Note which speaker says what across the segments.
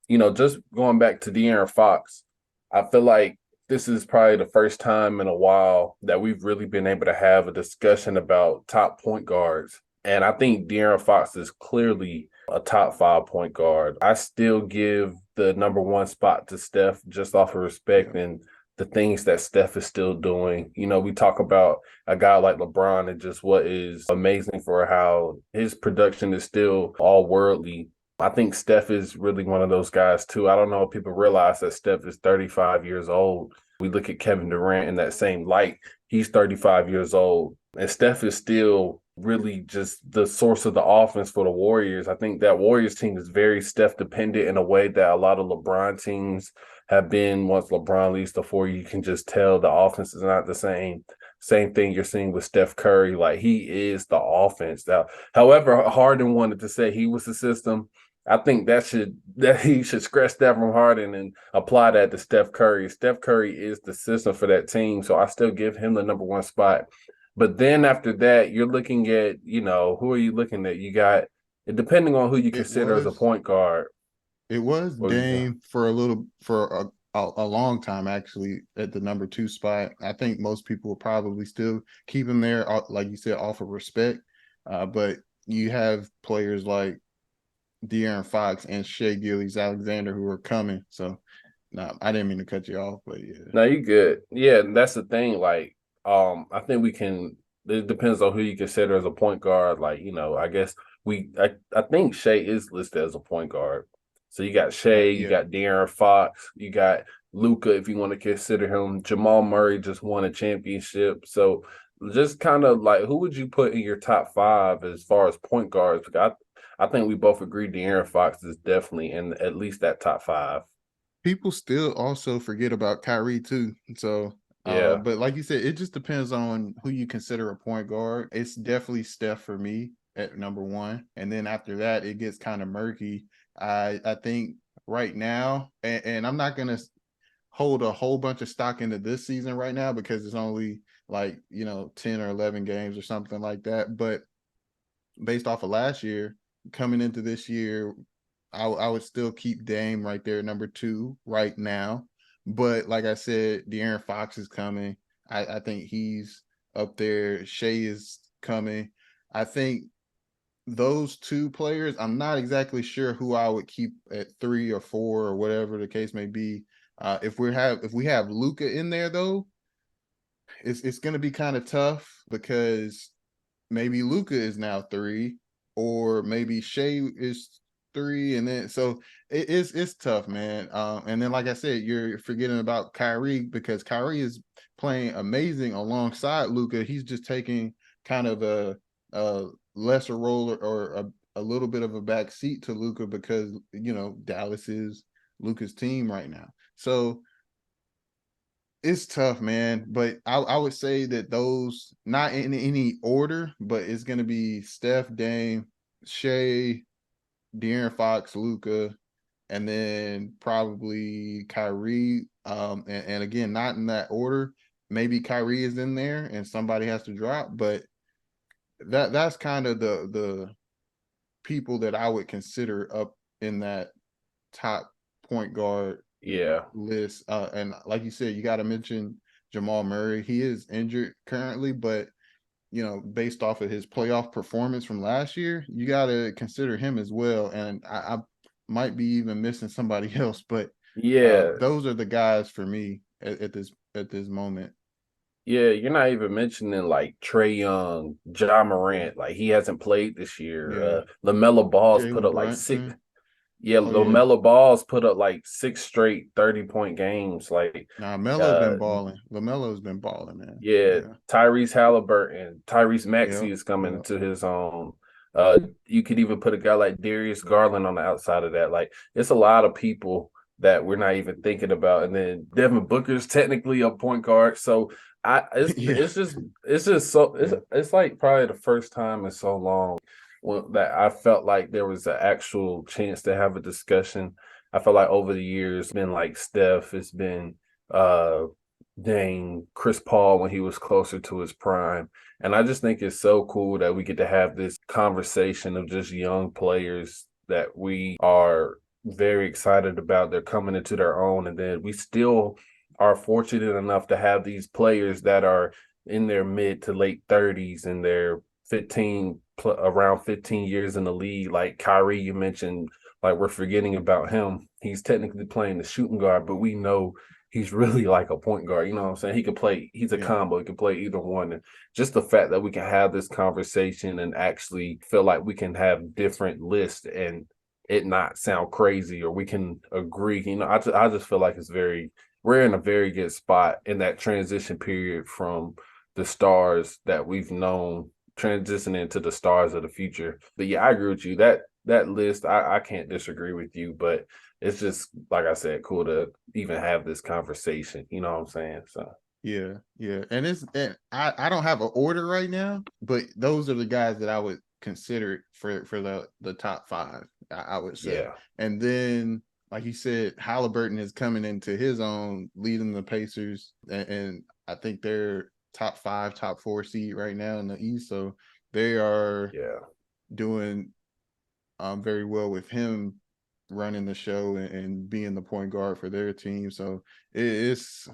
Speaker 1: just going back to De'Aaron Fox, I feel like this is probably the first time in a while that we've really been able to have a discussion about top point guards. And I think De'Aaron Fox is clearly a top five point guard. I still give the number one spot to Steph just off of respect
Speaker 2: Yeah.
Speaker 1: and the things that Steph is still doing. We talk about a guy like LeBron and just what is amazing for how his production is still all worldly. I think Steph is really one of those guys too. I don't know if people realize that Steph is 35 years old. We look at Kevin Durant in that same light. He's 35 years old, and Steph is still really just the source of the offense for the Warriors. I think that Warriors team is very Steph dependent in a way that a lot of LeBron teams have been. Once LeBron leaves the floor, you can just tell the offense is not the same. Same thing you're seeing with Steph Curry. Like, he is the offense. Now, however, Harden wanted to say he was the system. I think that he should scratch that from Harden and apply that to Steph Curry. Steph Curry is the system for that team, so I still give him the number one spot. But then after that, you're looking at, who are you looking at? You got, depending on who you
Speaker 2: It
Speaker 1: consider as a
Speaker 2: was
Speaker 1: point guard,
Speaker 2: it was
Speaker 1: or you got,
Speaker 2: Dame for a long time actually at the number two spot. I think most people will probably still keep him there, like you said, off of respect. But you have players like De'Aaron Fox and Shea Gilgeous-Alexander who are coming. So, no, I didn't mean to cut you off, but yeah,
Speaker 1: no, you good. Yeah, and that's the thing. Like, I think we can. It depends on who you consider as a point guard. Like, I guess I think Shea is listed as a point guard. So you got Shea, you
Speaker 2: yeah.
Speaker 1: got De'Aaron Fox, you got Luca, if you want to consider him. Jamal Murray just won a championship. So just kind of like, who would you put in your top five as far as point guards? Because I think we both agree De'Aaron Fox is definitely in at least that top five.
Speaker 2: People still also forget about Kyrie too. So,
Speaker 1: Yeah.
Speaker 2: but like you said, it just depends on who you consider a point guard. It's definitely Steph for me at number one, and then after that, it gets kind of murky. I think right now, and I'm not gonna hold a whole bunch of stock into this season right now because it's only like 10 or 11 games or something like that. But based off of last year, coming into this year, I would still keep Dame right there, number two, right now. But like I said, De'Aaron Fox is coming. I think he's up there. Shea is coming. I think those two players, I'm not exactly sure who I would keep at three or four or whatever the case may be. If we have Luca in there though, it's going to be kind of tough because maybe Luca is now three, or maybe Shea is three, and then so it's tough, man. And then like I said, you're forgetting about Kyrie because Kyrie is playing amazing alongside Luca. He's just taking kind of a lesser role or a little bit of a back seat to Luca because Dallas is Luca's team right now. So it's tough, man. But I would say that those not in any order, but it's gonna be Steph, Dame, Shea, De'Aaron Fox, Luca, and then probably Kyrie. And again, not in that order. Maybe Kyrie is in there and somebody has to drop, but that's kind of the people that I would consider up in that top point guard
Speaker 1: Yeah.
Speaker 2: list. And like you said, you got to mention Jamal Murray. He is injured currently, but based off of his playoff performance from last year, you got to consider him as well. And I might be even missing somebody else, but
Speaker 1: Yeah.
Speaker 2: those are the guys for me at this moment.
Speaker 1: Yeah. You're not even mentioning like Trae Young, John Morant. Like, he hasn't played this year.
Speaker 2: Yeah,
Speaker 1: LaMelo Ball's put
Speaker 2: Jalen
Speaker 1: up like six.
Speaker 2: Brunson.
Speaker 1: Yeah,
Speaker 2: Oh yeah,
Speaker 1: LaMelo Ball's put up like six straight 30-point games. Like,
Speaker 2: nah, Melo's
Speaker 1: uh,
Speaker 2: been balling. Lamelo's been balling, man.
Speaker 1: yeah,
Speaker 2: Yeah,
Speaker 1: Tyrese Halliburton, Tyrese Maxey
Speaker 2: yep,
Speaker 1: is coming
Speaker 2: yep.
Speaker 1: into his own. You could even put a guy like Darius Garland on the outside of that. Like, it's a lot of people that we're not even thinking about. And then Devin Booker's technically a point guard. So
Speaker 2: Yeah,
Speaker 1: it's just so
Speaker 2: yeah.
Speaker 1: it's like probably the first time in so long that I felt like there was an actual chance to have a discussion. I felt like over the years, it's been like Steph, it's been uh Dane, Chris Paul when he was closer to his prime. And I just think it's so cool that we get to have this conversation of just young players that we are very excited about. They're coming into their own, and then we still are fortunate enough to have these players that are in their mid to late 30s and they're around 15 years in the league. Like Kyrie, you mentioned, like we're forgetting about him. He's technically playing the shooting guard, but we know he's really like a point guard. You know what I'm saying? He could play, he's a
Speaker 2: Yeah.
Speaker 1: combo, he can play either one. And just the fact that we can have this conversation and actually feel like we can have different lists and it not sound crazy, or we can agree. I just feel like we're in a very good spot in that transition period from the stars that we've known transitioning to the stars of the future. But yeah, I agree with you. That list, I can't disagree with you, but it's just like I said, cool to even have this conversation. You know what I'm saying? So
Speaker 2: Yeah, yeah. And I don't have an order right now, but those are the guys that I would consider for the top five, I would say.
Speaker 1: yeah.
Speaker 2: And then like you said, Halliburton is coming into his own, leading the Pacers, and I think they're top five, top four seed right now in the East. So they are
Speaker 1: Yeah.
Speaker 2: doing very well with him running the show and being the point guard for their team. So it's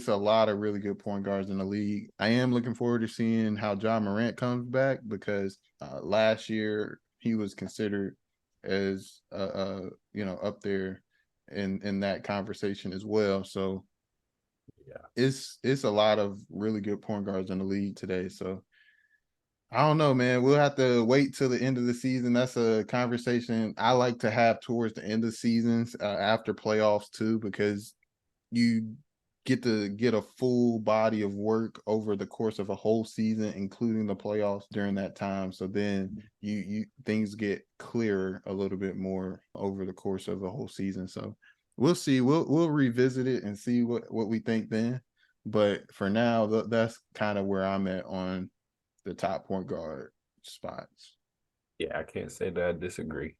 Speaker 2: a lot of really good point guards in the league. I am looking forward to seeing how John Morant comes back, because last year he was considered as up there in that conversation as well. So
Speaker 1: Yeah.
Speaker 2: it's a lot of really good point guards in the league today. So I don't know, man. We'll have to wait till the end of the season. That's a conversation I like to have towards the end of seasons, after playoffs too, because you get to get a full body of work over the course of a whole season, including the playoffs during that time. So then you things get clearer a little bit more over the course of a whole season. So we'll see. We'll revisit it and see what we think then. But for now, that's kind of where I'm at on the top point guard spots.
Speaker 1: Yeah, I can't say that I disagree.